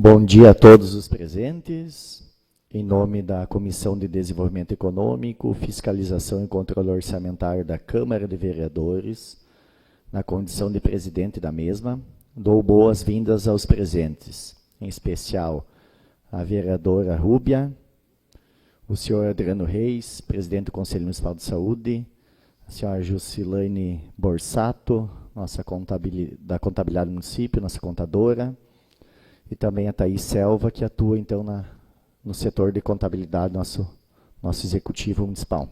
Bom dia a todos os presentes. Em nome da Comissão de Desenvolvimento Econômico, Fiscalização e Controle Orçamentário da Câmara de Vereadores, na condição de presidente da mesma, dou boas-vindas aos presentes, em especial a vereadora Rúbia, o senhor Adriano Reis, presidente do Conselho Municipal de Saúde, a senhora Jusilane Borsato, da Contabilidade do Município, nossa contadora, e também a Thaís Selva, que atua, então, no setor de contabilidade, nosso executivo municipal.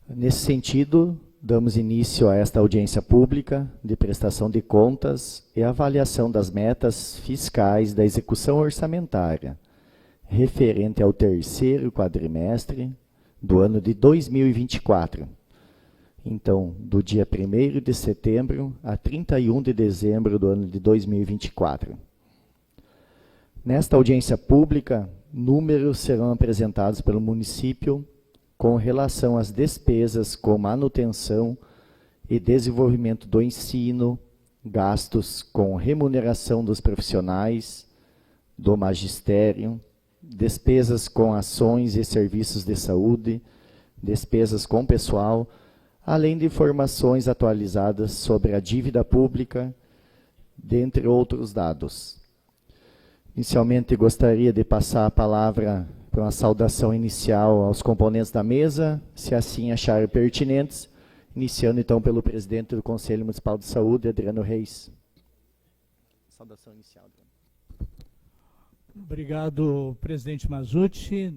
Nesse sentido, damos início a esta audiência pública de prestação de contas e avaliação das metas fiscais da execução orçamentária, referente ao terceiro quadrimestre do ano de 2024. Então, do dia 1º de setembro a 31 de dezembro do ano de 2024. Nesta audiência pública, números serão apresentados pelo município com relação às despesas com manutenção e desenvolvimento do ensino, gastos com remuneração dos profissionais, do magistério, despesas com ações e serviços de saúde, despesas com pessoal, além de informações atualizadas sobre a dívida pública, dentre outros dados. Inicialmente, gostaria de passar a palavra para uma saudação inicial aos componentes da mesa, se assim acharem pertinentes, iniciando então pelo presidente do Conselho Municipal de Saúde, Adriano Reis. Saudação inicial. Obrigado, presidente Mazzucci.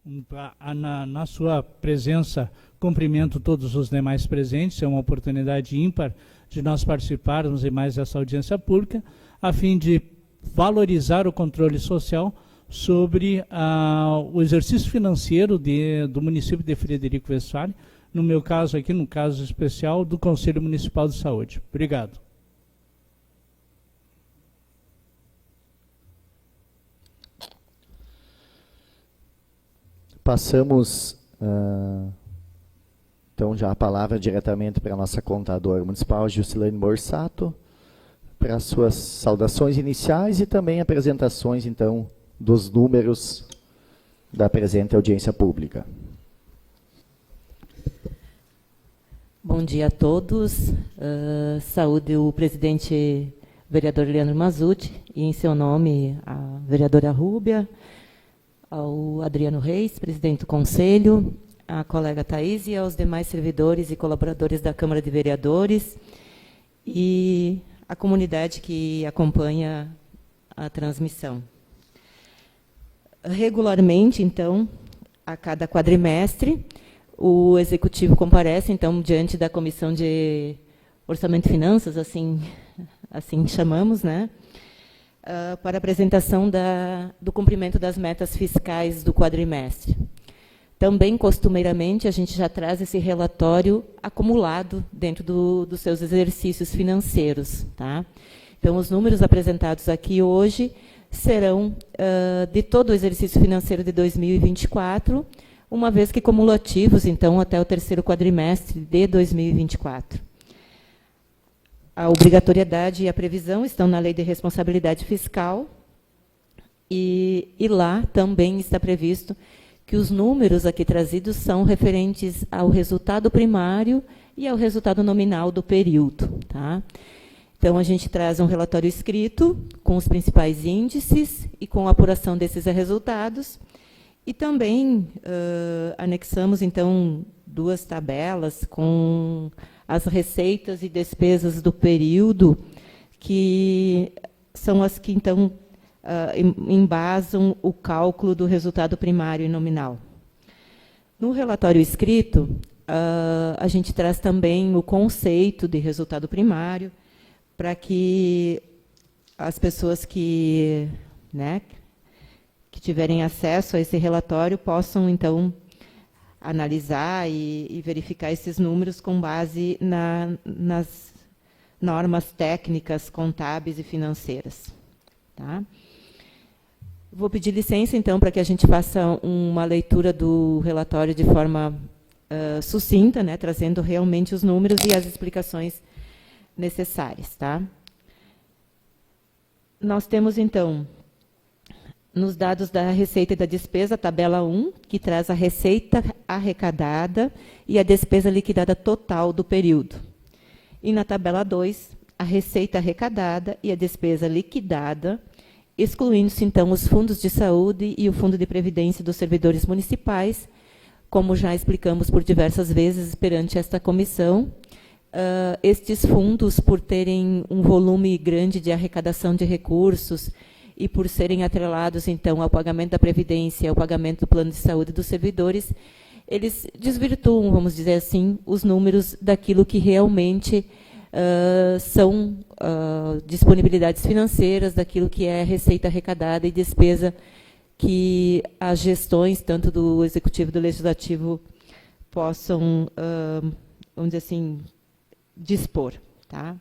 Na sua presença, cumprimento todos os demais presentes. É uma oportunidade ímpar de nós participarmos em mais essa audiência pública, a fim de valorizar o controle social sobre o exercício financeiro do município de Frederico Westphalen, no meu caso aqui, no caso especial, do Conselho Municipal de Saúde. Obrigado. Passamos, então, já a palavra diretamente para a nossa contadora municipal, Jusilane Borsato, para as suas saudações iniciais e também apresentações, então, dos números da presente audiência pública. Bom dia a todos. Saúde o presidente vereador Leandro Mazzucci e, em seu nome, a vereadora Rúbia, ao Adriano Reis, presidente do Conselho, à colega Thaís e aos demais servidores e colaboradores da Câmara de Vereadores e a comunidade que acompanha a transmissão. Regularmente, então, a cada quadrimestre, o Executivo comparece, então, diante da Comissão de Orçamento e Finanças, assim chamamos, né? Para apresentação do cumprimento das metas fiscais do quadrimestre. Também, costumeiramente, a gente já traz esse relatório acumulado dentro dos seus exercícios financeiros. Tá? Então, os números apresentados aqui hoje serão de todo o exercício financeiro de 2024, uma vez que cumulativos, então, até o terceiro quadrimestre de 2024. A obrigatoriedade e a previsão estão na Lei de Responsabilidade Fiscal e lá também está previsto que os números aqui trazidos são referentes ao resultado primário e ao resultado nominal do período. Tá? Então, a gente traz um relatório escrito com os principais índices e com a apuração desses resultados e também anexamos, então, duas tabelas com as receitas e despesas do período, que são as que, então, embasam o cálculo do resultado primário e nominal. No relatório escrito, a gente traz também o conceito de resultado primário, para que as pessoas que tiverem acesso a esse relatório possam, então, analisar e verificar esses números com base nas normas técnicas, contábeis e financeiras. Tá? Vou pedir licença, então, para que a gente faça uma leitura do relatório de forma sucinta, né, trazendo realmente os números e as explicações necessárias. Tá? Nós temos, então, nos dados da receita e da despesa, a tabela 1, que traz a receita arrecadada e a despesa liquidada total do período. E na tabela 2, a receita arrecadada e a despesa liquidada, excluindo-se, então, os fundos de saúde e o fundo de previdência dos servidores municipais, como já explicamos por diversas vezes perante esta comissão. Estes fundos, por terem um volume grande de arrecadação de recursos e por serem atrelados, então, ao pagamento da previdência, ao pagamento do plano de saúde dos servidores, eles desvirtuam, vamos dizer assim, os números daquilo que realmente são disponibilidades financeiras, daquilo que é receita arrecadada e despesa que as gestões, tanto do Executivo e do Legislativo, possam, vamos dizer assim, dispor. Tá?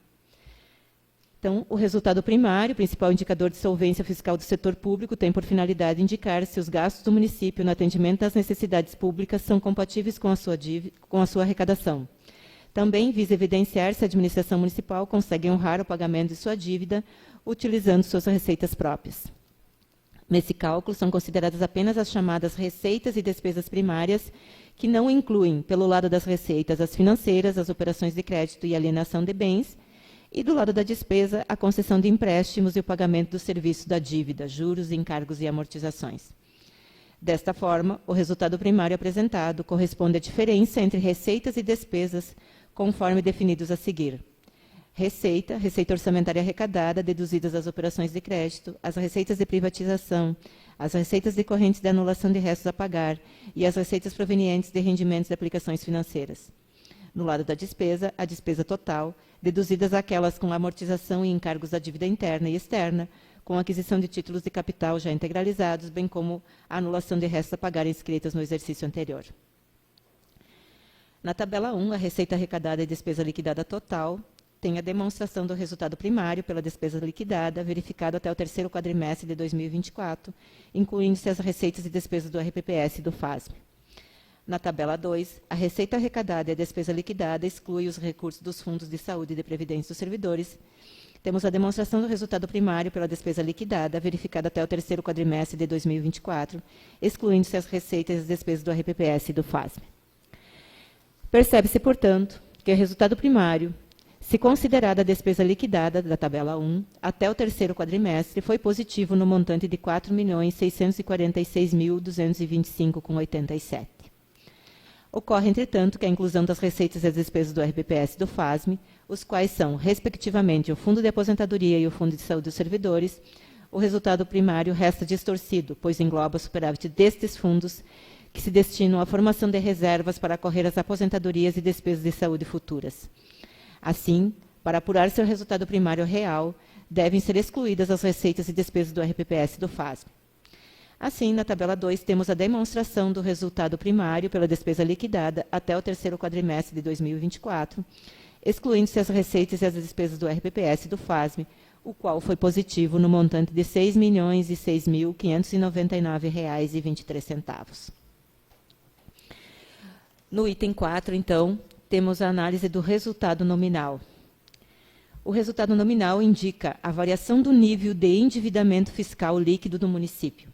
Então, o resultado primário, principal indicador de solvência fiscal do setor público, tem por finalidade indicar se os gastos do município no atendimento às necessidades públicas são compatíveis com a sua arrecadação. Também visa evidenciar se a administração municipal consegue honrar o pagamento de sua dívida utilizando suas receitas próprias. Nesse cálculo, são consideradas apenas as chamadas receitas e despesas primárias, que não incluem, pelo lado das receitas, as financeiras, as operações de crédito e alienação de bens, e do lado da despesa, a concessão de empréstimos e o pagamento do serviço da dívida, juros, encargos e amortizações. Desta forma, o resultado primário apresentado corresponde à diferença entre receitas e despesas, conforme definidos a seguir. Receita orçamentária arrecadada, deduzidas as operações de crédito, as receitas de privatização, as receitas decorrentes de anulação de restos a pagar e as receitas provenientes de rendimentos de aplicações financeiras. No lado da despesa, a despesa total, deduzidas aquelas com amortização e encargos da dívida interna e externa, com aquisição de títulos de capital já integralizados, bem como a anulação de restos a pagar inscritas no exercício anterior. Na tabela 1, a receita arrecadada e despesa liquidada total tem a demonstração do resultado primário pela despesa liquidada, verificado até o terceiro quadrimestre de 2024, incluindo-se as receitas e despesas do RPPS e do FASB. Na tabela 2, a receita arrecadada e a despesa liquidada exclui os recursos dos fundos de saúde e de previdência dos servidores. Temos a demonstração do resultado primário pela despesa liquidada, verificada até o terceiro quadrimestre de 2024, excluindo-se as receitas e as despesas do RPPS e do FASB. Percebe-se, portanto, que o resultado primário, se considerada a despesa liquidada da tabela 1, até o terceiro quadrimestre, foi positivo no montante de R$ 4.646.225,87. Ocorre, entretanto, que a inclusão das receitas e as despesas do RPPS e do FASM, os quais são, respectivamente, o Fundo de Aposentadoria e o Fundo de Saúde dos Servidores, o resultado primário resta distorcido, pois engloba o superávit destes fundos, que se destinam à formação de reservas para acorrer às aposentadorias e despesas de saúde futuras. Assim, para apurar seu resultado primário real, devem ser excluídas as receitas e despesas do RPPS e do FASB. Assim, na tabela 2, temos a demonstração do resultado primário pela despesa liquidada até o terceiro quadrimestre de 2024, excluindo-se as receitas e as despesas do RPPS e do FASB, o qual foi positivo no montante de R$ 6.006.599,23. No item 4, então, temos a análise do resultado nominal. O resultado nominal indica a variação do nível de endividamento fiscal líquido do município.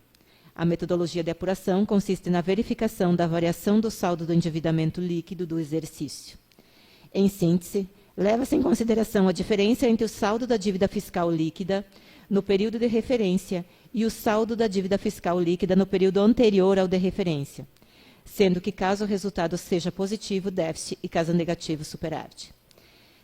A metodologia de apuração consiste na verificação da variação do saldo do endividamento líquido do exercício. Em síntese, leva-se em consideração a diferença entre o saldo da dívida fiscal líquida no período de referência e o saldo da dívida fiscal líquida no período anterior ao de referência, sendo que, caso o resultado seja positivo, déficit, e caso negativo, superávit.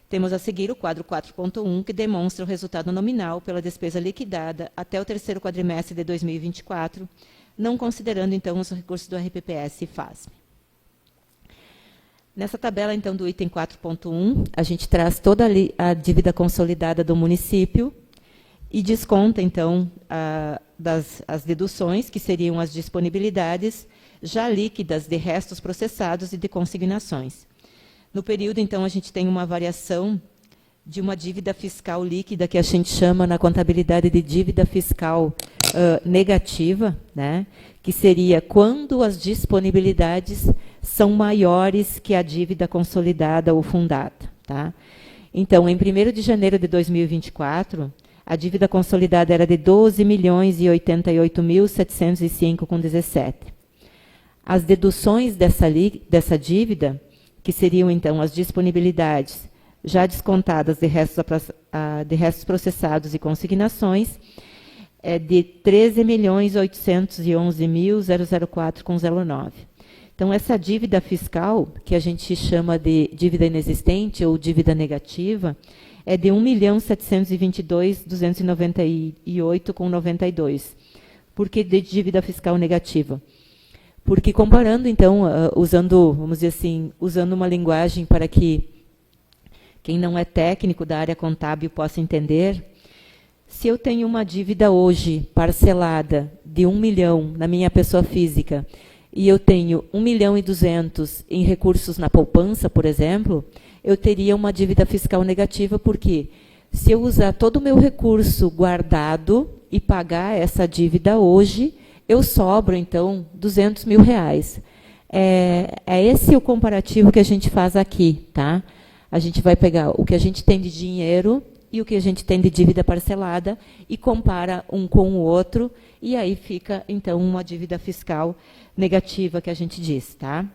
Temos a seguir o quadro 4.1, que demonstra o resultado nominal pela despesa liquidada até o terceiro quadrimestre de 2024, não considerando, então, os recursos do RPPS e FASB. Nessa tabela, então, do item 4.1, a gente traz toda a dívida consolidada do município e desconta, então, as deduções, que seriam as disponibilidades já líquidas de restos processados e de consignações. No período, então, a gente tem uma variação de uma dívida fiscal líquida, que a gente chama na contabilidade de dívida fiscal negativa, né? Que seria quando as disponibilidades são maiores que a dívida consolidada ou fundada. Tá? Então, em 1º de janeiro de 2024, a dívida consolidada era de 12.088.705,17. As deduções dessa dívida, que seriam, então, as disponibilidades já descontadas de restos processados e consignações, é de 13.811.004,09. Então, essa dívida fiscal, que a gente chama de dívida inexistente ou dívida negativa, é de 1.792.298,92. Por que de dívida fiscal negativa? Porque comparando, então, usando, vamos dizer assim, usando uma linguagem para que quem não é técnico da área contábil possa entender, se eu tenho uma dívida hoje parcelada de 1 milhão na minha pessoa física e eu tenho 1.200.000 em recursos na poupança, por exemplo, eu teria uma dívida fiscal negativa, porque se eu usar todo o meu recurso guardado e pagar essa dívida hoje, eu sobro, então, R$200.000. É esse o comparativo que a gente faz aqui, tá? A gente vai pegar o que a gente tem de dinheiro e o que a gente tem de dívida parcelada e compara um com o outro, e aí fica, então, uma dívida fiscal negativa que a gente diz, tá?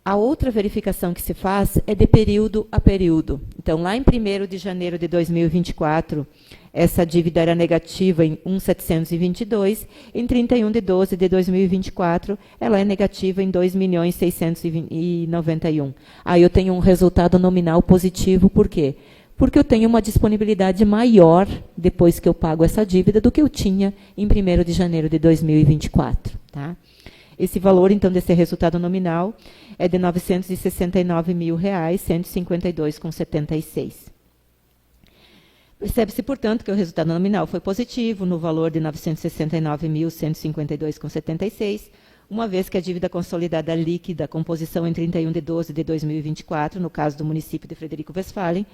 A outra verificação que se faz é de período a período. Então, lá em 1º de janeiro de 2024, essa dívida era negativa em 1.722, em 31 de 12 de 2024, ela é negativa em 2.691. Aí eu tenho um resultado nominal positivo, por quê? Porque eu tenho uma disponibilidade maior depois que eu pago essa dívida do que eu tinha em 1º de janeiro de 2024. Tá? Esse valor, então, desse resultado nominal é de R$ 969.152,76. Percebe-se, portanto, que o resultado nominal foi positivo, no valor de R$ 969.152,76, uma vez que a dívida consolidada líquida, com posição em 31 de 12 de 2024, no caso do município de Frederico Westphalen,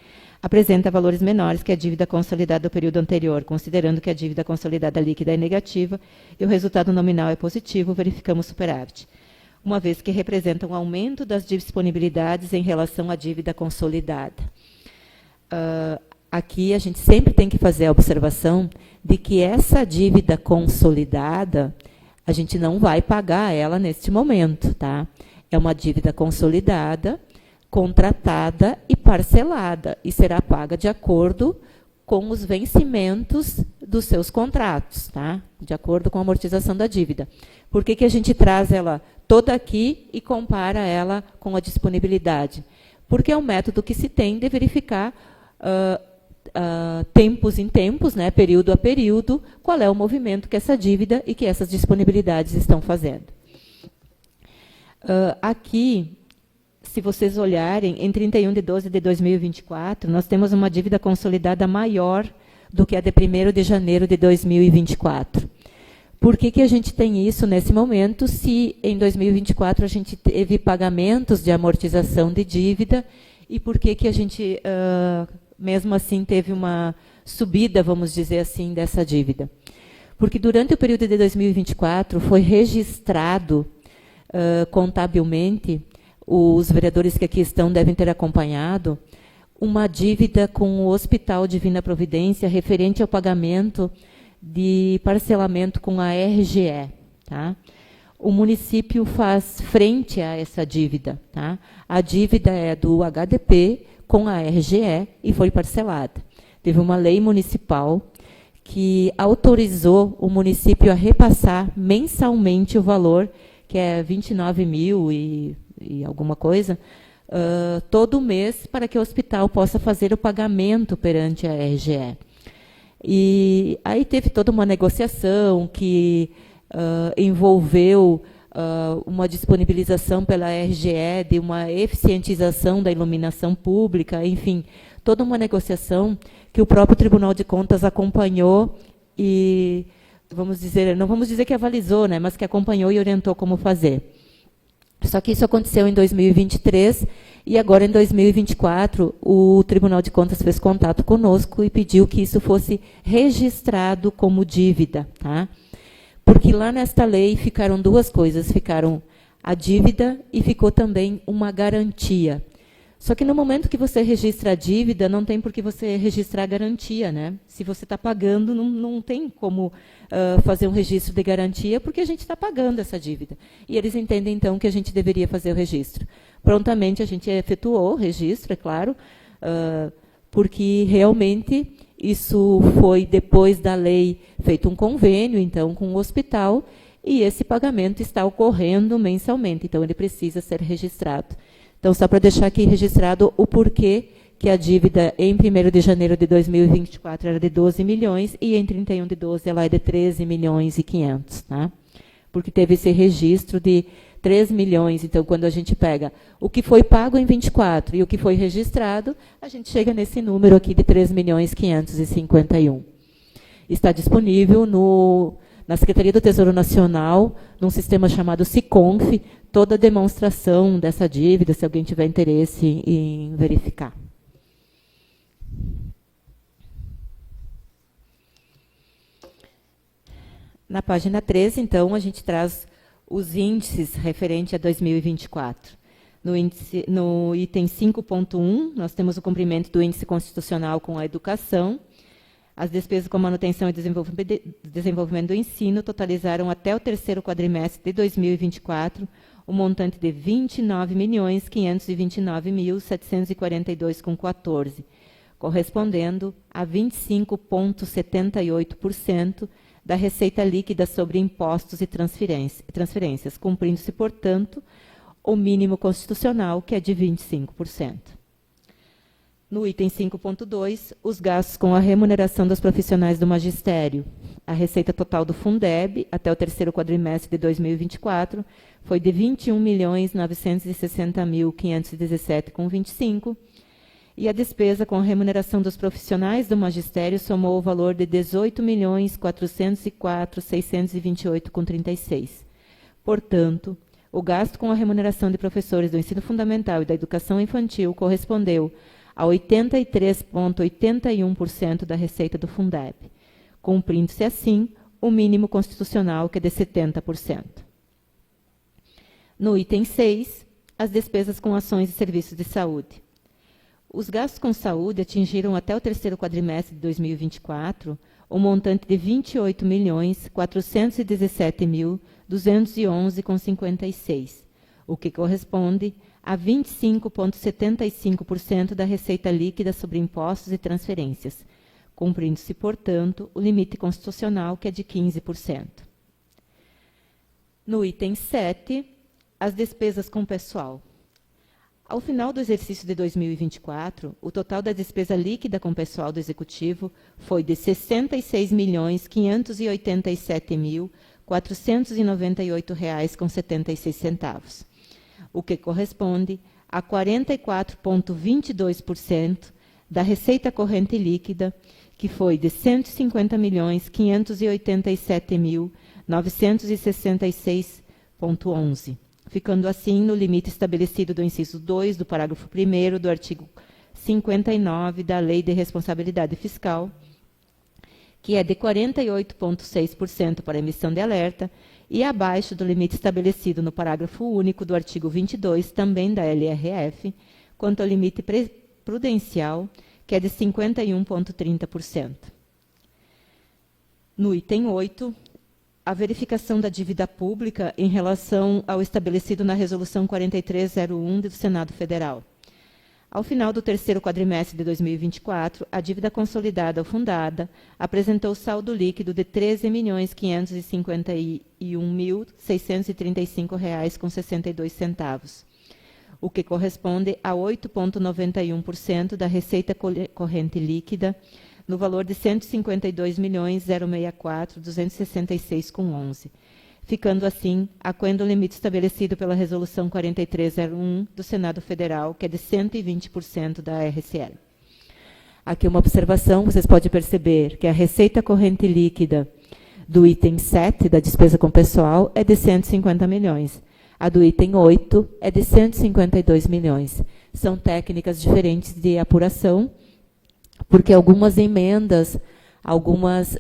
apresenta valores menores que a dívida consolidada do período anterior. Considerando que a dívida consolidada líquida é negativa e o resultado nominal é positivo, verificamos superávit, uma vez que representa um aumento das disponibilidades em relação à dívida consolidada. Aqui a gente sempre tem que fazer a observação de que essa dívida consolidada, a gente não vai pagar ela neste momento, tá? É uma dívida consolidada, contratada e parcelada, e será paga de acordo com os vencimentos dos seus contratos, tá? De acordo com a amortização da dívida. Por que a gente traz ela toda aqui e compara ela com a disponibilidade? Porque é um método que se tem de verificar tempos em tempos, né, período a período, qual é o movimento que essa dívida e que essas disponibilidades estão fazendo. Aqui, se vocês olharem, em 31 de 12 de 2024, nós temos uma dívida consolidada maior do que a de 1º de janeiro de 2024. Por que a gente tem isso nesse momento, se em 2024 a gente teve pagamentos de amortização de dívida, e por que a gente, mesmo assim, teve uma subida, vamos dizer assim, dessa dívida? Porque durante o período de 2024 foi registrado contabilmente, os vereadores que aqui estão devem ter acompanhado, uma dívida com o Hospital Divina Providência referente ao pagamento de parcelamento com a RGE. Tá? O município faz frente a essa dívida. Tá? A dívida é do HDP com a RGE e foi parcelada. Teve uma lei municipal que autorizou o município a repassar mensalmente o valor, que é 29 mil e alguma coisa, todo mês, para que o hospital possa fazer o pagamento perante a RGE. E aí teve toda uma negociação que envolveu uma disponibilização pela RGE de uma eficientização da iluminação pública, enfim, toda uma negociação que o próprio Tribunal de Contas acompanhou e, vamos dizer, não vamos dizer que avalizou, né, mas que acompanhou e orientou como fazer. Só que isso aconteceu em 2023 e agora em 2024 o Tribunal de Contas fez contato conosco e pediu que isso fosse registrado como dívida, tá? Porque lá nesta lei ficaram duas coisas, ficaram a dívida e ficou também uma garantia. Só que no momento que você registra a dívida, não tem por que você registrar a garantia, né? Se você está pagando, não tem como fazer um registro de garantia, porque a gente está pagando essa dívida. E eles entendem, então, que a gente deveria fazer o registro. Prontamente, a gente efetuou o registro, é claro, porque realmente isso foi, depois da lei, feito um convênio, então, com o hospital, e esse pagamento está ocorrendo mensalmente, então ele precisa ser registrado. Então, só para deixar aqui registrado o porquê que a dívida em 1º de janeiro de 2024 era de 12 milhões e em 31 de 12 ela é de 13 milhões e 500, tá? Porque teve esse registro de 3 milhões, então, quando a gente pega o que foi pago em 24 e o que foi registrado, a gente chega nesse número aqui de 3 milhões 551. Está disponível na Secretaria do Tesouro Nacional, num sistema chamado SICONF, toda a demonstração dessa dívida, se alguém tiver interesse em verificar. Na página 13, então, a gente traz os índices referentes a 2024. No item 5.1, nós temos o cumprimento do índice constitucional com a educação. As despesas com manutenção e desenvolvimento do ensino totalizaram até o 3º quadrimestre de 2024 um montante de R$ 29.529.742,14, correspondendo a 25,78% da receita líquida sobre impostos e transferências, cumprindo-se, portanto, o mínimo constitucional, que é de 25%. No item 5.2, os gastos com a remuneração dos profissionais do magistério. A receita total do Fundeb, até o 3º quadrimestre de 2024, foi de R$ 21.960.517,25, e a despesa com a remuneração dos profissionais do magistério somou o valor de R$ 18.404.628,36. Portanto, o gasto com a remuneração de professores do ensino fundamental e da educação infantil correspondeu a 83,81% da receita do Fundeb, cumprindo-se, assim, o mínimo constitucional, que é de 70%. No item 6, as despesas com ações e serviços de saúde. Os gastos com saúde atingiram até o 3º quadrimestre de 2024 um montante de R$ 28.417.211,56, o que corresponde a 25,75% da receita líquida sobre impostos e transferências, cumprindo-se, portanto, o limite constitucional, que é de 15%. No item 7, as despesas com pessoal. Ao final do exercício de 2024, o total da despesa líquida com pessoal do Executivo foi de R$ 66.587.498,76, o que corresponde a 44,22% da receita corrente líquida, que foi de R$ 150.587.966,11, ficando assim no limite estabelecido do inciso 2 do parágrafo 1º do artigo 59 da Lei de Responsabilidade Fiscal, que é de 48,6% para emissão de alerta, e abaixo do limite estabelecido no parágrafo único do artigo 22, também da LRF, quanto ao limite prudencial, que é de 51,30%. No item 8, a verificação da dívida pública em relação ao estabelecido na Resolução 4301 do Senado Federal. Ao final do 3º quadrimestre de 2024, a dívida consolidada ou fundada apresentou saldo líquido de R$ 13.551.635,62, o que corresponde a 8,91% da receita corrente líquida, no valor de R$ 152.064.266,11, ficando assim aquém do limite estabelecido pela Resolução 4301 do Senado Federal, que é de 120% da RSL. Aqui uma observação, vocês podem perceber que a receita corrente líquida do item 7, da despesa com pessoal, é de 150 milhões. A do item 8 é de 152 milhões. São técnicas diferentes de apuração, porque algumas emendas, algumas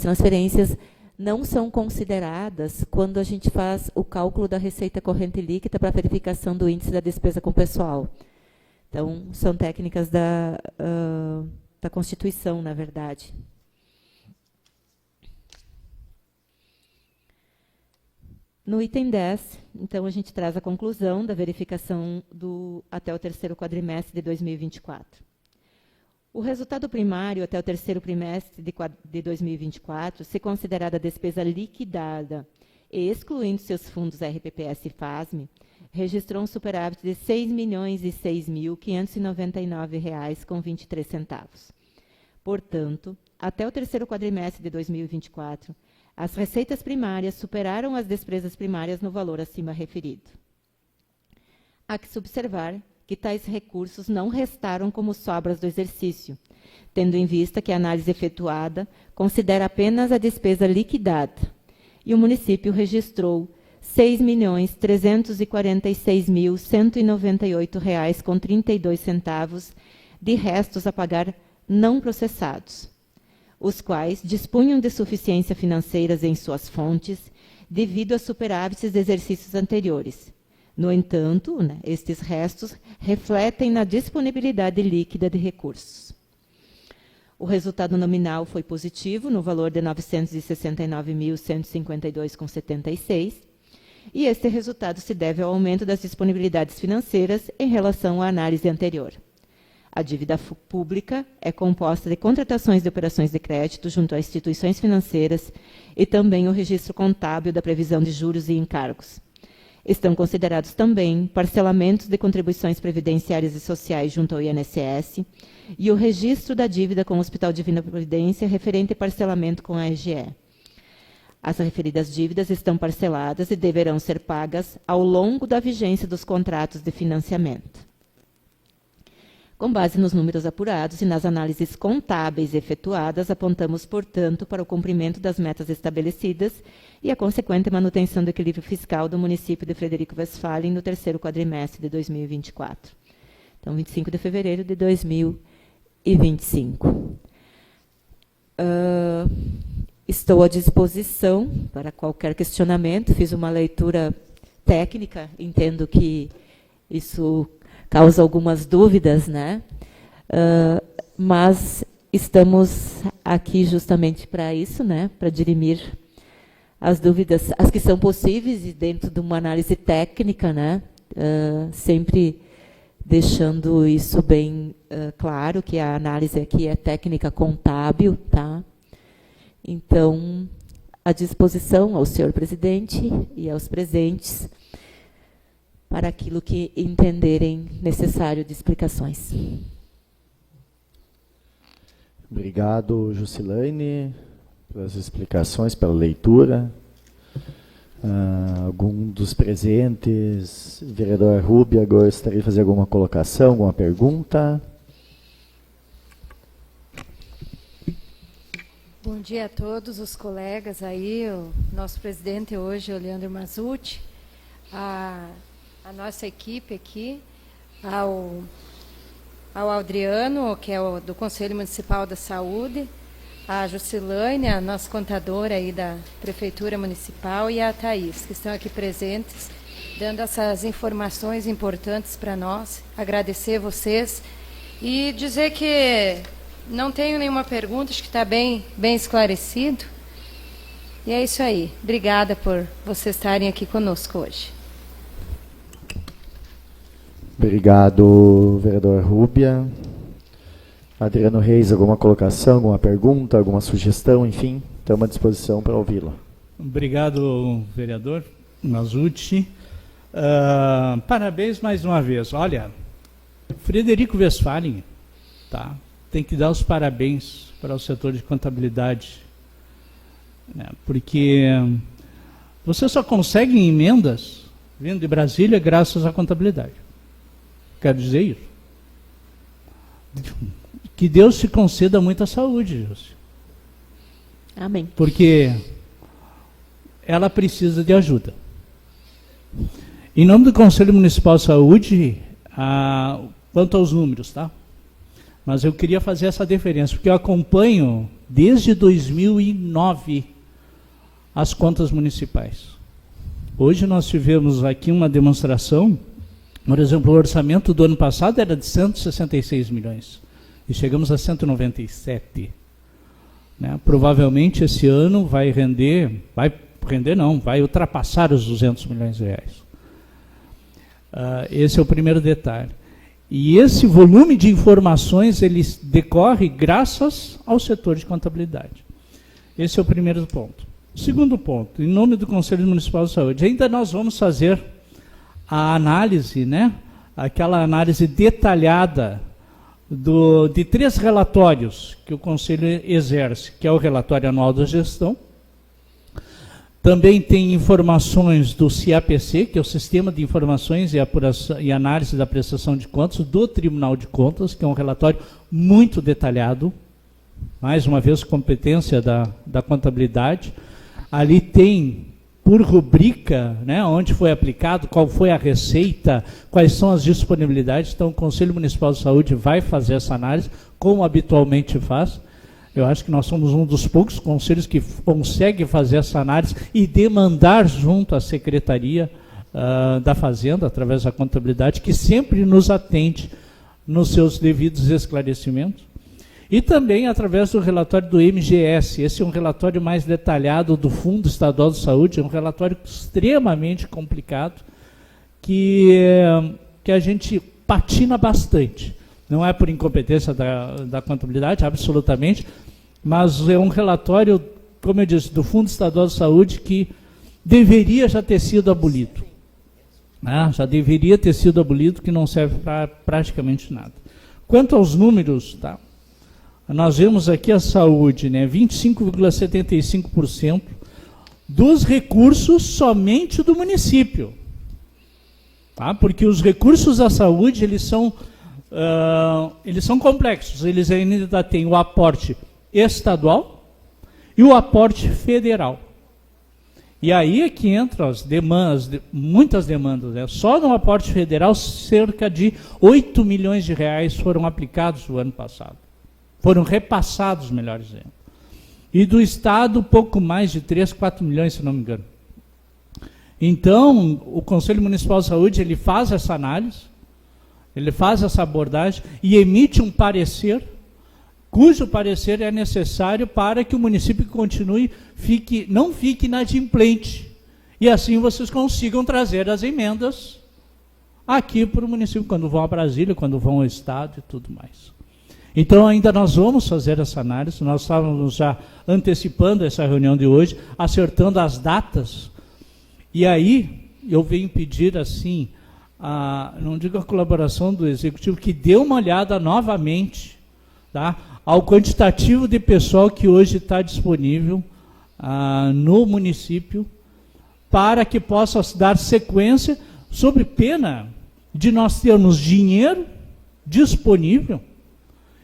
transferências não são consideradas quando a gente faz o cálculo da receita corrente líquida para a verificação do índice da despesa com pessoal. Então, são técnicas da Constituição, na verdade. No item 10, então, a gente traz a conclusão da verificação até o terceiro quadrimestre de 2024. O resultado primário até o terceiro trimestre de 2024, se considerada a despesa liquidada e excluindo seus fundos RPPS e FASME, registrou um superávit de R$ 6.006.599,23. Portanto, até o terceiro quadrimestre de 2024, as receitas primárias superaram as despesas primárias no valor acima referido. Há que se observar que tais recursos não restaram como sobras do exercício, tendo em vista que a análise efetuada considera apenas a despesa liquidada, e o município registrou R$ 6.346.198,32 de restos a pagar não processados, os quais dispunham de suficiência financeira em suas fontes devido a superávites de exercícios anteriores. No entanto, estes restos refletem na disponibilidade líquida de recursos. O resultado nominal foi positivo, no valor de R$ 969.152,76, e este resultado se deve ao aumento das disponibilidades financeiras em relação à análise anterior. A dívida pública é composta de contratações de operações de crédito junto a instituições financeiras e também o registro contábil da previsão de juros e encargos. Estão considerados também parcelamentos de contribuições previdenciárias e sociais junto ao INSS e o registro da dívida com o Hospital Divina Providência referente a parcelamento com a EGE. As referidas dívidas estão parceladas e deverão ser pagas ao longo da vigência dos contratos de financiamento. Com base nos números apurados e nas análises contábeis efetuadas, apontamos, portanto, para o cumprimento das metas estabelecidas e a consequente manutenção do equilíbrio fiscal do município de Frederico Westphalen no terceiro quadrimestre de 2024. Então, 25 de fevereiro de 2025. Estou à disposição para qualquer questionamento. Fiz uma leitura técnica, entendo que isso causa algumas dúvidas, né? Mas estamos aqui justamente para isso, né? Para dirimir as dúvidas, as que são possíveis, e dentro de uma análise técnica, né? Sempre deixando isso bem claro, que a análise aqui é técnica contábil, tá? Então, à disposição ao senhor presidente e aos presentes, para aquilo que entenderem necessário de explicações. Obrigado, Jusilane, pelas explicações, pela leitura. Algum dos presentes, vereador Rubia, gostaria de fazer alguma colocação, alguma pergunta? Bom dia a todos os colegas aí, o nosso presidente hoje, o Leandro Mazzucci, a nossa equipe aqui, ao Adriano, que é do Conselho Municipal da Saúde, a Jusilane, a nossa contadora aí da Prefeitura Municipal, e a Thaís, que estão aqui presentes, dando essas informações importantes para nós. Agradecer vocês e dizer que não tenho nenhuma pergunta, acho que está bem esclarecido. E é isso aí. Obrigada por vocês estarem aqui conosco hoje. Obrigado, vereador Rubia. Adriano Reis, alguma colocação, alguma pergunta, alguma sugestão, enfim, estamos à disposição para ouvi-lo. Obrigado, vereador Mazzucci. Parabéns mais uma vez. Olha, Frederico Westphalen, tá? Tem que dar os parabéns para o setor de contabilidade, né? Porque você só consegue emendas vindo de Brasília graças à contabilidade. Quero dizer isso. Que Deus te conceda muita saúde, Júcio. Amém. Porque ela precisa de ajuda. Em nome do Conselho Municipal de Saúde, quanto aos números, tá? Mas eu queria fazer essa diferença, porque eu acompanho desde 2009 as contas municipais. Hoje nós tivemos aqui uma demonstração Por exemplo, o orçamento do ano passado era de 166 milhões e chegamos a 197. Né? Provavelmente esse ano vai ultrapassar os 200 milhões de reais. Esse é o primeiro detalhe. E esse volume de informações, ele decorre graças ao setor de contabilidade. Esse é o primeiro ponto. O segundo ponto, em nome do Conselho Municipal de Saúde, ainda nós vamos fazer a análise, né? Aquela análise detalhada de 3 relatórios que o Conselho exerce, que é o relatório anual da gestão. Também tem informações do CIAPC, que é o Sistema de Informações e Análise da Prestação de Contas, do Tribunal de Contas, que é um relatório muito detalhado, mais uma vez competência da contabilidade. Ali tem, por rubrica, né, onde foi aplicado, qual foi a receita, quais são as disponibilidades. Então, o Conselho Municipal de Saúde vai fazer essa análise, como habitualmente faz. Eu acho que nós somos um dos poucos conselhos que consegue fazer essa análise e demandar junto à Secretaria da Fazenda, através da contabilidade, que sempre nos atende nos seus devidos esclarecimentos. E também através do relatório do MGS. Esse é um relatório mais detalhado do Fundo Estadual de Saúde, é um relatório extremamente complicado, que a gente patina bastante. Não é por incompetência da contabilidade, absolutamente, mas é um relatório, como eu disse, do Fundo Estadual de Saúde, que deveria já ter sido abolido. Já deveria ter sido abolido, que não serve para praticamente nada. Quanto aos números, tá? Nós vemos aqui a saúde, né, 25,75% dos recursos somente do município. Tá? Porque os recursos da saúde, eles são complexos. Eles ainda têm o aporte estadual e o aporte federal. E aí é que entram as demandas, muitas demandas. Né? Só no aporte federal, cerca de 8 milhões de reais foram aplicados no ano passado. Foram repassados, melhor dizendo. E do Estado, pouco mais de 3, 4 milhões, se não me engano. Então, o Conselho Municipal de Saúde, ele faz essa análise, ele faz essa abordagem e emite um parecer, cujo parecer é necessário para que o município continue, não fique inadimplente. E assim vocês consigam trazer as emendas aqui para o município, quando vão a Brasília, quando vão ao Estado e tudo mais. Então, ainda nós vamos fazer essa análise, nós estávamos já antecipando essa reunião de hoje, acertando as datas, e aí eu venho pedir assim, não digo a colaboração do Executivo, que dê uma olhada novamente, tá, ao quantitativo de pessoal que hoje está disponível no município, para que possa dar sequência, sob pena de nós termos dinheiro disponível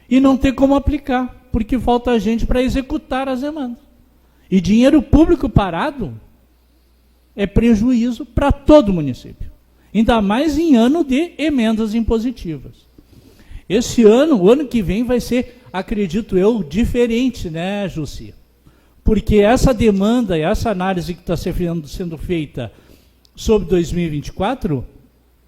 e não ter como aplicar, porque falta gente para executar as demandas. E dinheiro público parado é prejuízo para todo o município. Ainda mais em ano de emendas impositivas. Esse ano, o ano que vem, vai ser, acredito eu, diferente, né, Jussi? Porque essa demanda e essa análise que está sendo feita sobre 2024,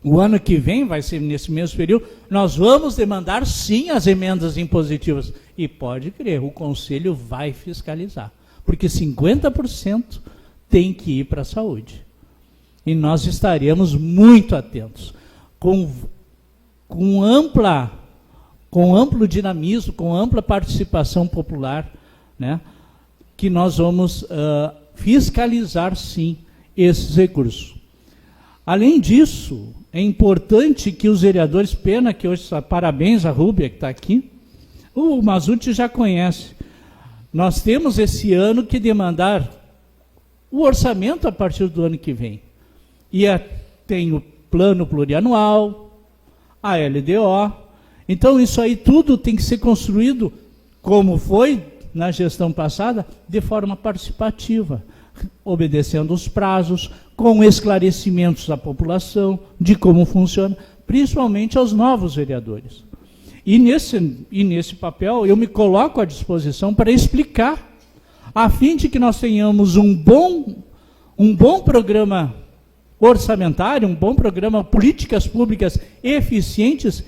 o ano que vem, vai ser nesse mesmo período, nós vamos demandar sim as emendas impositivas. E pode crer, o Conselho vai fiscalizar. Porque 50% tem que ir para a saúde. E nós estaremos muito atentos. Com amplo dinamismo, com ampla participação popular, né, que nós vamos fiscalizar sim esses recursos. Além disso, é importante que os vereadores, pena que hoje, parabéns a Rúbia que está aqui, o Mazzucchi já conhece. Nós temos esse ano que demandar o orçamento a partir do ano que vem. E tem o plano plurianual, a LDO. Então isso aí tudo tem que ser construído, como foi na gestão passada, de forma participativa, obedecendo os prazos, com esclarecimentos à população de como funciona, principalmente aos novos vereadores. E nesse papel eu me coloco à disposição para explicar, a fim de que nós tenhamos um bom programa orçamentária, um bom programa, políticas públicas eficientes,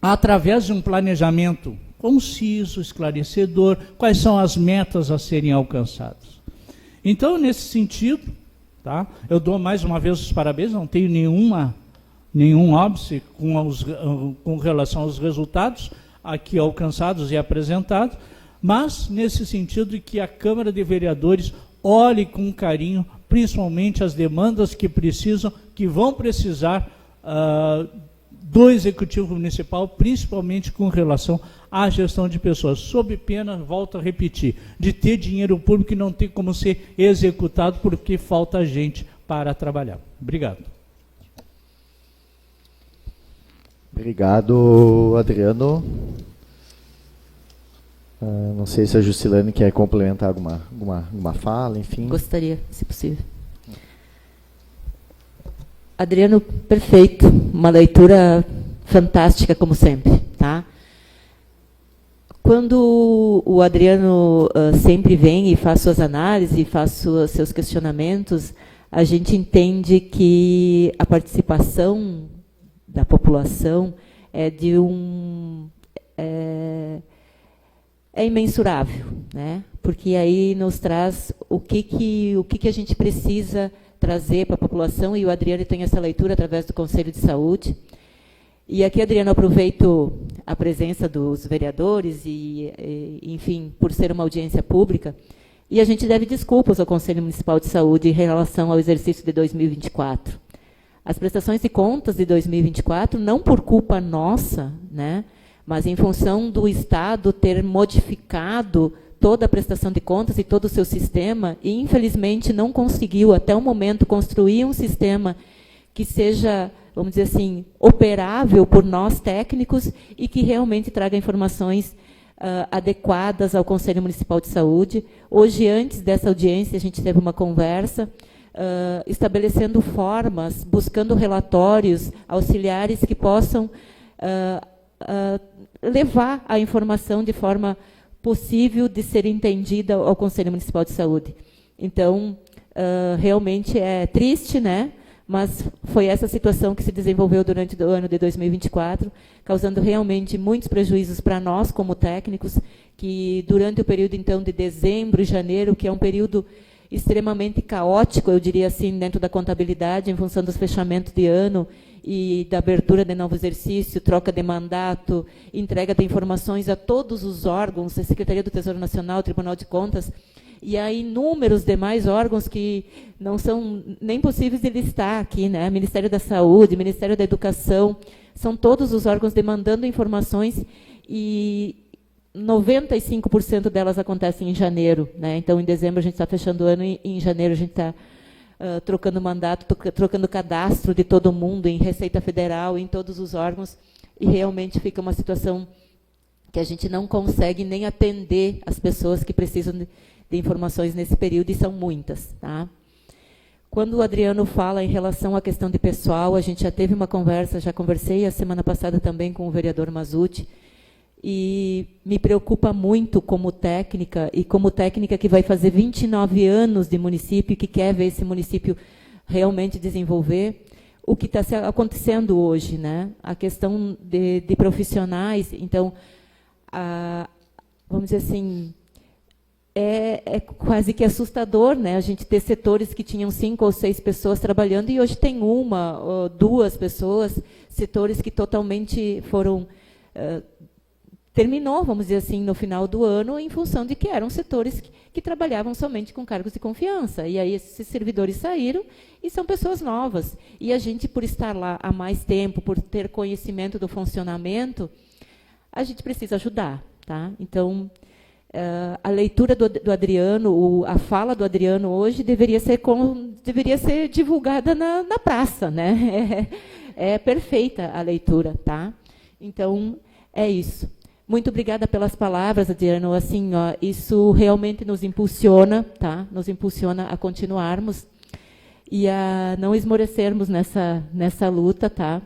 através de um planejamento conciso, esclarecedor, quais são as metas a serem alcançadas. Então, nesse sentido, tá, eu dou mais uma vez os parabéns, não tenho nenhum óbice com relação aos resultados aqui alcançados e apresentados, mas nesse sentido de que a Câmara de Vereadores olhe com carinho, principalmente as demandas que vão precisar do Executivo Municipal, principalmente com relação à gestão de pessoas, sob pena, volto a repetir, de ter dinheiro público e não ter como ser executado porque falta gente para trabalhar. Obrigado. Obrigado, Adriano. Não sei se a Juscelane quer complementar alguma fala, enfim. Gostaria, se possível. Adriano, perfeito. Uma leitura fantástica, como sempre. Tá? Quando o Adriano sempre vem e faz suas análises e faz seus questionamentos, a gente entende que a participação da população é imensurável, né? Porque aí nos traz o que a gente precisa trazer para a população, e o Adriano tem essa leitura através do Conselho de Saúde. E aqui, Adriano, aproveito a presença dos vereadores enfim, por ser uma audiência pública, e a gente deve desculpas ao Conselho Municipal de Saúde em relação ao exercício de 2024. As prestações de contas de 2024, não por culpa nossa, né, mas em função do Estado ter modificado toda a prestação de contas e todo o seu sistema, e, infelizmente, não conseguiu, até o momento, construir um sistema que seja, vamos dizer assim, operável por nós técnicos e que realmente traga informações adequadas ao Conselho Municipal de Saúde. Hoje, antes dessa audiência, a gente teve uma conversa estabelecendo formas, buscando relatórios auxiliares que possam levar a informação de forma possível de ser entendida ao Conselho Municipal de Saúde. Então, realmente é triste, né? Mas foi essa situação que se desenvolveu durante o ano de 2024, causando realmente muitos prejuízos para nós, como técnicos, que durante o período, então, de dezembro e janeiro, que é um período extremamente caótico, eu diria assim, dentro da contabilidade, em função dos fechamentos de ano e da abertura de novo exercício, troca de mandato, entrega de informações a todos os órgãos, a Secretaria do Tesouro Nacional, Tribunal de Contas, e há inúmeros demais órgãos que não são nem possíveis de listar aqui, né? Ministério da Saúde, Ministério da Educação, são todos os órgãos demandando informações, e 95% delas acontecem em janeiro, né? Então, em dezembro a gente está fechando o ano, e em janeiro a gente está trocando mandato, trocando cadastro de todo mundo em Receita Federal, em todos os órgãos, e realmente fica uma situação que a gente não consegue nem atender as pessoas que precisam de informações nesse período, e são muitas. Tá? Quando o Adriano fala em relação à questão de pessoal, a gente já teve uma conversa, já conversei a semana passada também com o vereador Mazzutti, e me preocupa muito como técnica, e como técnica que vai fazer 29 anos de município, e que quer ver esse município realmente desenvolver, o que está acontecendo hoje, né? A questão de profissionais. Então, vamos dizer assim, é quase que assustador, né? A gente ter setores que tinham 5 ou 6 pessoas trabalhando, e hoje tem 1 ou 2 pessoas, setores que totalmente foram... terminou, vamos dizer assim, no final do ano, em função de que eram setores que trabalhavam somente com cargos de confiança. E aí esses servidores saíram e são pessoas novas. E a gente, por estar lá há mais tempo, por ter conhecimento do funcionamento, a gente precisa ajudar. Tá? Então, a leitura do Adriano, a fala do Adriano hoje deveria ser divulgada na praça. Né? É perfeita a leitura. Tá? Então, é isso. Muito obrigada pelas palavras, Adriano. Assim, isso realmente nos impulsiona, tá? Nos impulsiona a continuarmos e a não esmorecermos nessa luta, tá?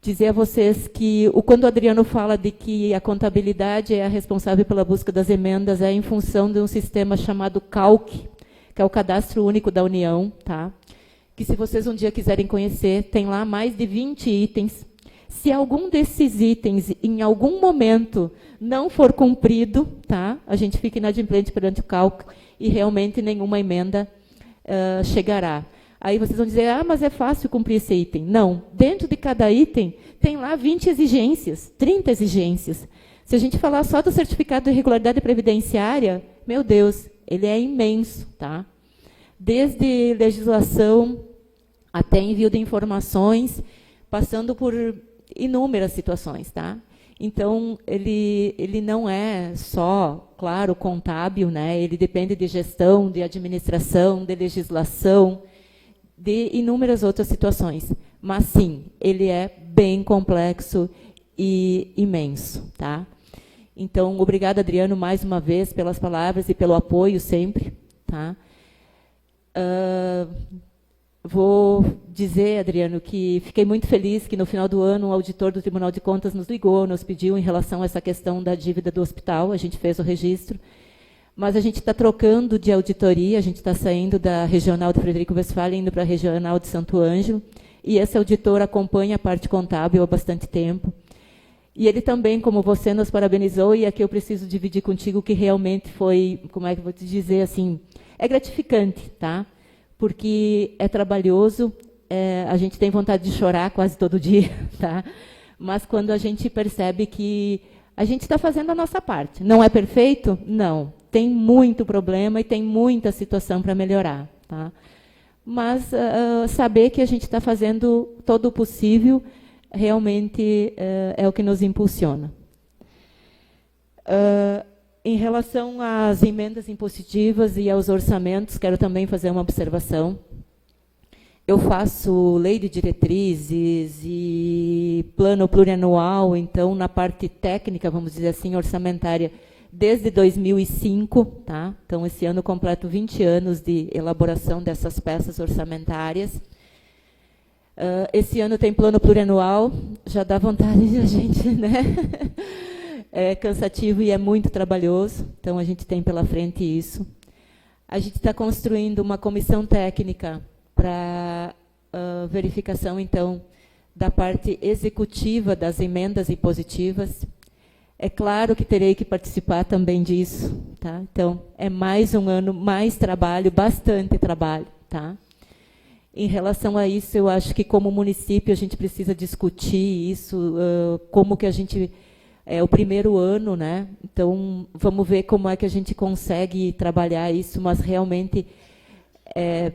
Dizer a vocês que quando o Adriano fala de que a contabilidade é a responsável pela busca das emendas, é em função de um sistema chamado CALC, que é o Cadastro Único da União, tá? que se vocês um dia quiserem conhecer, tem lá mais de 20 itens. Se algum desses itens, em algum momento, não for cumprido, tá? A gente fica inadimplente perante o cálculo e realmente nenhuma emenda chegará. Aí vocês vão dizer, mas é fácil cumprir esse item. Não, dentro de cada item tem lá 20 exigências, 30 exigências. Se a gente falar só do certificado de regularidade previdenciária, meu Deus, ele é imenso, tá? Desde legislação até envio de informações, passando por inúmeras situações, tá? Então, ele não é só, claro, contábil, né? Ele depende de gestão, de administração, de legislação, de inúmeras outras situações. Mas, sim, ele é bem complexo e imenso, tá? Então, obrigada, Adriano, mais uma vez, pelas palavras e pelo apoio sempre, tá? Vou dizer, Adriano, que fiquei muito feliz que, no final do ano, o auditor do Tribunal de Contas nos ligou, nos pediu em relação a essa questão da dívida do hospital, a gente fez o registro, mas a gente está trocando de auditoria, a gente está saindo da regional de Frederico Westphalen, indo para a regional de Santo Ângelo, e esse auditor acompanha a parte contábil há bastante tempo. E ele também, como você, nos parabenizou, e aqui eu preciso dividir contigo que realmente foi, como é que eu vou te dizer, assim, é gratificante, tá? Porque é trabalhoso, a gente tem vontade de chorar quase todo dia, tá? Mas quando a gente percebe que a gente está fazendo a nossa parte. Não é perfeito? Não. Tem muito problema e tem muita situação para melhorar, tá? Mas saber que a gente está fazendo todo o possível realmente é o que nos impulsiona. Em relação às emendas impositivas e aos orçamentos, quero também fazer uma observação. Eu faço lei de diretrizes e plano plurianual, então, na parte técnica, vamos dizer assim, orçamentária, desde 2005. Tá? Então, esse ano completo 20 anos de elaboração dessas peças orçamentárias. Esse ano tem plano plurianual, já dá vontade de a gente, né? É cansativo e é muito trabalhoso, então a gente tem pela frente isso. A gente está construindo uma comissão técnica para verificação, então, da parte executiva das emendas impositivas. É claro que terei que participar também disso, tá? Então, é mais um ano, mais trabalho, bastante trabalho, tá? Em relação a isso, eu acho que, como município, a gente precisa discutir isso, como que a gente... É o primeiro ano, né? Então, vamos ver como é que a gente consegue trabalhar isso, mas realmente é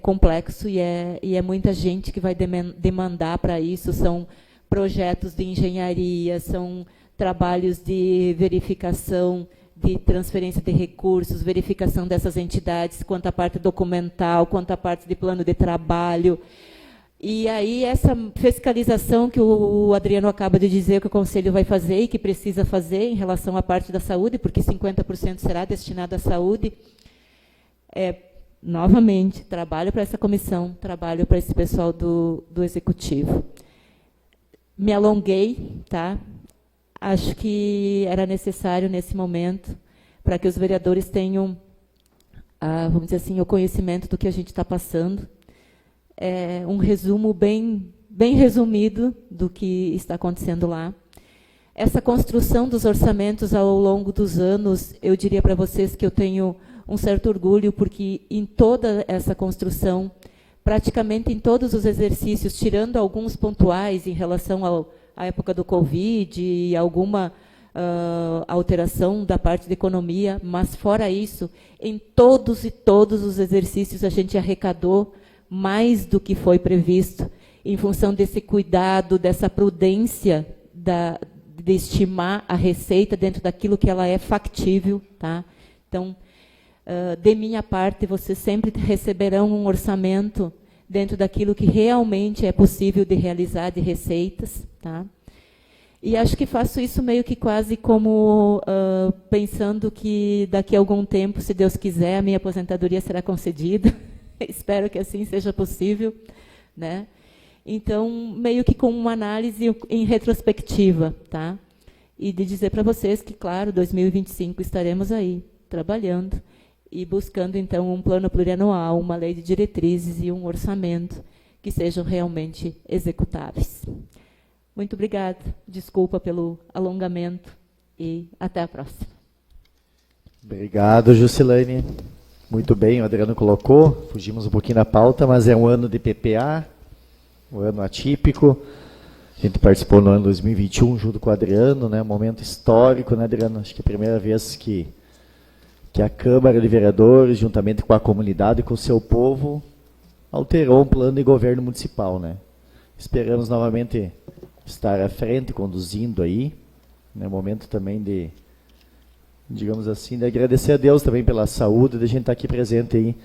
complexo e é muita gente que vai demandar para isso. São projetos de engenharia, são trabalhos de verificação, de transferência de recursos, verificação dessas entidades, quanto à parte documental, quanto à parte de plano de trabalho. E aí, essa fiscalização que o Adriano acaba de dizer que o Conselho vai fazer e que precisa fazer em relação à parte da saúde, porque 50% será destinado à saúde, novamente, trabalho para essa comissão, trabalho para esse pessoal do Executivo. Me alonguei, tá? Acho que era necessário, nesse momento, para que os vereadores tenham, vamos dizer assim, o conhecimento do que a gente está passando. Um resumo bem resumido do que está acontecendo lá. Essa construção dos orçamentos ao longo dos anos, eu diria para vocês que eu tenho um certo orgulho, porque em toda essa construção, praticamente em todos os exercícios, tirando alguns pontuais em relação à época do Covid e alguma alteração da parte da economia, mas fora isso, em todos os exercícios a gente arrecadou mais do que foi previsto, em função desse cuidado, dessa prudência de estimar a receita dentro daquilo que ela é factível. Tá? Então, de minha parte, vocês sempre receberão um orçamento dentro daquilo que realmente é possível de realizar de receitas. Tá? E acho que faço isso meio que quase como pensando que daqui a algum tempo, se Deus quiser, a minha aposentadoria será concedida. Espero que assim seja possível, né? Então, meio que com uma análise em retrospectiva, tá? E de dizer para vocês que, claro, 2025 estaremos aí, trabalhando. e buscando, então, um plano plurianual, uma lei de diretrizes e um orçamento que sejam realmente executáveis. Muito obrigada. Desculpa pelo alongamento e até a próxima. Obrigado, Juscelane. Muito bem, o Adriano colocou, fugimos um pouquinho da pauta, mas é um ano de PPA, um ano atípico. A gente participou no ano 2021 junto com o Adriano, né? Um momento histórico, né, Adriano? Acho que é a primeira vez que a Câmara de Vereadores, juntamente com a comunidade e com o seu povo, alterou um plano de governo municipal, né? Esperamos novamente estar à frente, conduzindo aí, né? Momento também de, digamos assim, de agradecer a Deus também pela saúde, de a gente estar aqui presente aí,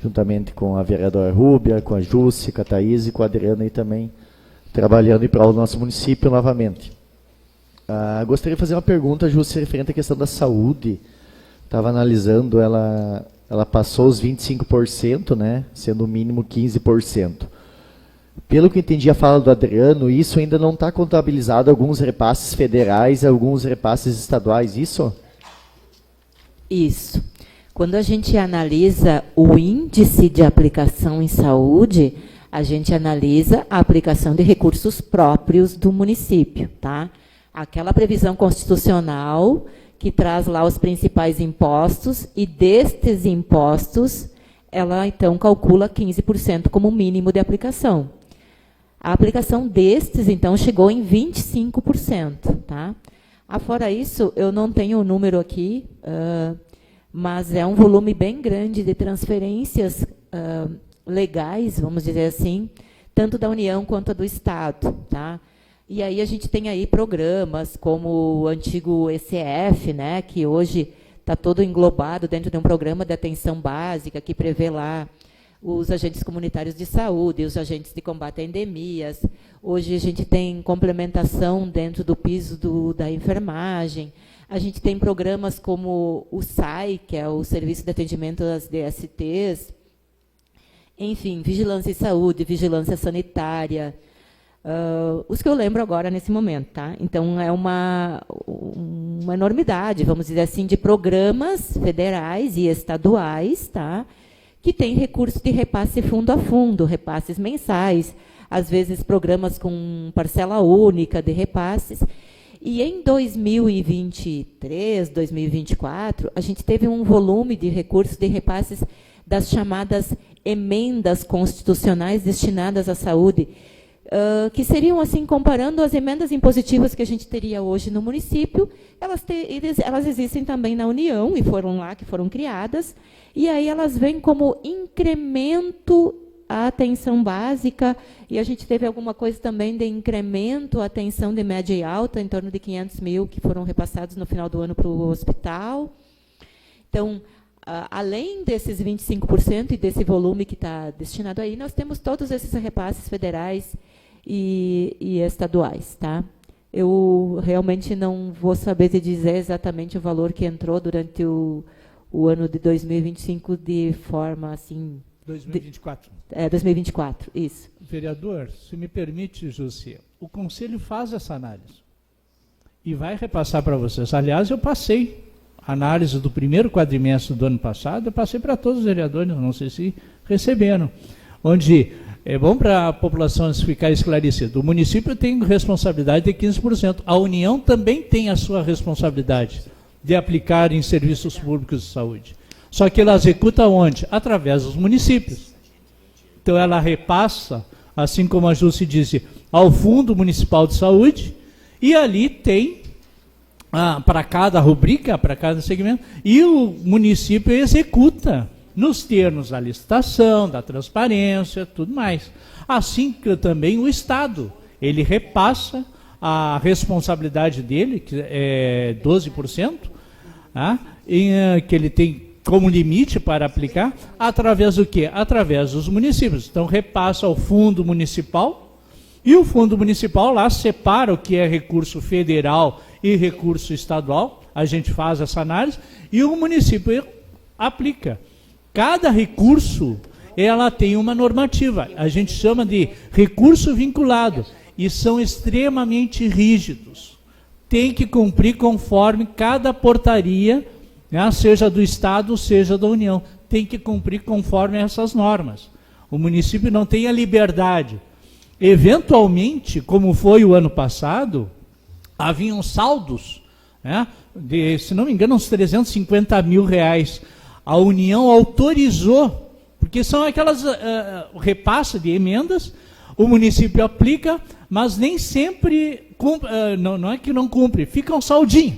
juntamente com a vereadora Rúbia, com a Jússia, com a Thaís e com a Adriana aí também, trabalhando em prol do nosso município novamente. Gostaria de fazer uma pergunta, Jússia, referente à questão da saúde. Estava analisando, ela passou os 25%, né, sendo o mínimo 15%. Pelo que entendi a fala do Adriano, isso ainda não está contabilizado alguns repasses federais e alguns repasses estaduais, isso? Isso. Quando a gente analisa o índice de aplicação em saúde, a gente analisa a aplicação de recursos próprios do município, tá? Aquela previsão constitucional que traz lá os principais impostos, e destes impostos, ela, então, calcula 15% como mínimo de aplicação. A aplicação destes, então, chegou em 25%. Tá? Afora isso, eu não tenho o número aqui, mas é um volume bem grande de transferências legais, vamos dizer assim, tanto da União quanto do Estado. Tá? E aí a gente tem aí programas como o antigo ECF, né, que hoje está todo englobado dentro de um programa de atenção básica, que prevê lá os agentes comunitários de saúde, os agentes de combate a endemias. Hoje a gente tem complementação dentro do piso da enfermagem. A gente tem programas como o SAI, que é o Serviço de Atendimento das DSTs. Enfim, vigilância em saúde, vigilância sanitária. Os que eu lembro agora nesse momento, tá? Então é uma enormidade, vamos dizer assim, de programas federais e estaduais, tá? Que tem recurso de repasse fundo a fundo, repasses mensais, às vezes programas com parcela única de repasses. E em 2023, 2024, a gente teve um volume de recursos de repasses das chamadas emendas constitucionais destinadas à saúde, que seriam, assim, comparando as emendas impositivas que a gente teria hoje no município, elas existem também na União, e foram lá que foram criadas, e aí elas vêm como incremento à atenção básica, e a gente teve alguma coisa também de incremento à atenção de média e alta, em torno de 500 mil, que foram repassados no final do ano para o hospital. Então, além desses 25% e desse volume que está destinado aí, nós temos todos esses repasses federais e estaduais. Tá? Eu realmente não vou saber te dizer exatamente o valor que entrou durante o ano de 2025 de forma assim... 2024. 2024, isso. Vereador, se me permite, Jússia, o Conselho faz essa análise e vai repassar para vocês. Aliás, eu passei a análise do primeiro quadrimestre do ano passado, eu passei para todos os vereadores, não sei se receberam, onde é bom para a população ficar esclarecida. O município tem responsabilidade de 15%. A União também tem a sua responsabilidade de aplicar em serviços públicos de saúde. Só que ela executa onde? Através dos municípios. Então ela repassa, assim como a Jússia disse, ao Fundo Municipal de Saúde, e ali tem, para cada rubrica, para cada segmento, e o município executa nos termos da licitação, da transparência, tudo mais. Assim que também o Estado, ele repassa a responsabilidade dele, que é 12%, que ele tem como limite para aplicar, através do quê? Através dos municípios. Então, repassa ao fundo municipal, e o fundo municipal lá separa o que é recurso federal e recurso estadual, a gente faz essa análise, e o município aplica. Cada recurso, ela tem uma normativa, a gente chama de recurso vinculado, e são extremamente rígidos. Tem que cumprir conforme cada portaria né? Seja do Estado, seja da União. Tem que cumprir conforme essas normas. O município não tem a liberdade. Eventualmente, como foi o ano passado, haviam saldos, né, de, se não me engano, uns 350 mil reais. A União autorizou, porque são aquelas repasse de emendas, o município aplica, mas nem sempre, não é que não cumpre, fica um saldinho.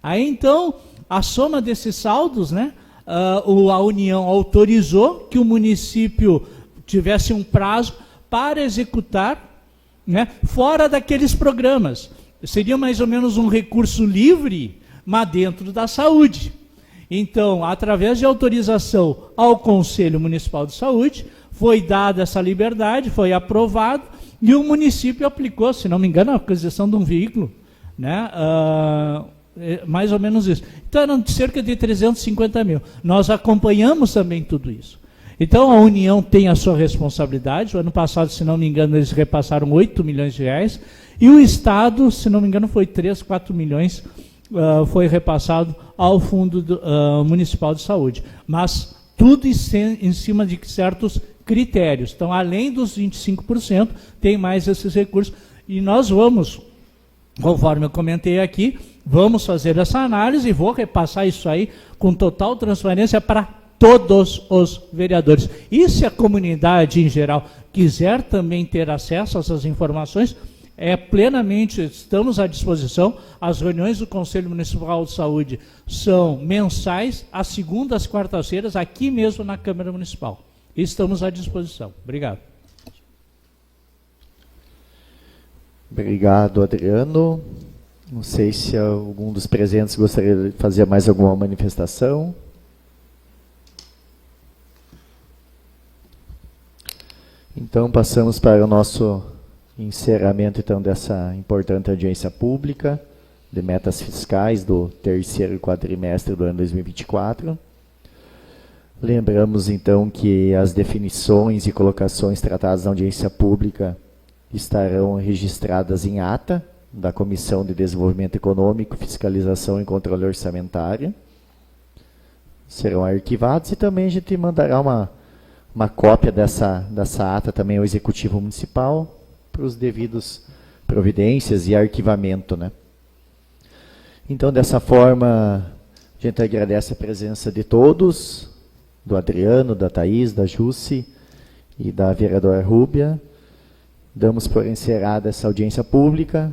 Aí então, a soma desses saldos, né, a União autorizou que o município tivesse um prazo para executar, né, fora daqueles programas. Seria mais ou menos um recurso livre, mas dentro da saúde. Então, através de autorização ao Conselho Municipal de Saúde, foi dada essa liberdade, foi aprovado, e o município aplicou, se não me engano, a aquisição de um veículo, né, mais ou menos isso. Então, eram cerca de 350 mil. Nós acompanhamos também tudo isso. Então, a União tem a sua responsabilidade. O ano passado, se não me engano, eles repassaram 8 milhões de reais. E o Estado, se não me engano, foi 3, 4 milhões, foi repassado ao Fundo Municipal de Saúde. Mas tudo em cima de certos critérios. Então, além dos 25%, tem mais esses recursos. E nós vamos, conforme eu comentei aqui, vamos fazer essa análise e vou repassar isso aí com total transparência para todos os vereadores. E se a comunidade em geral quiser também ter acesso a essas informações, plenamente estamos à disposição. As reuniões do Conselho Municipal de Saúde são mensais, às segundas, quartas-feiras, aqui mesmo na Câmara Municipal. Estamos à disposição. Obrigado. Obrigado, Adriano. Não sei se algum dos presentes gostaria de fazer mais alguma manifestação. Então, passamos para o nosso encerramento então, dessa importante audiência pública de metas fiscais do terceiro quadrimestre do ano 2024. Lembramos, então, que as definições e colocações tratadas na audiência pública estarão registradas em ata da Comissão de Desenvolvimento Econômico, Fiscalização e Controle Orçamentário. Serão arquivados e também a gente mandará uma cópia dessa ata também ao Executivo Municipal para os devidos providências e arquivamento, né? Então, dessa forma, a gente agradece a presença de todos, do Adriano, da Thaís, da Jussi e da vereadora Rúbia. Damos por encerrada essa audiência pública.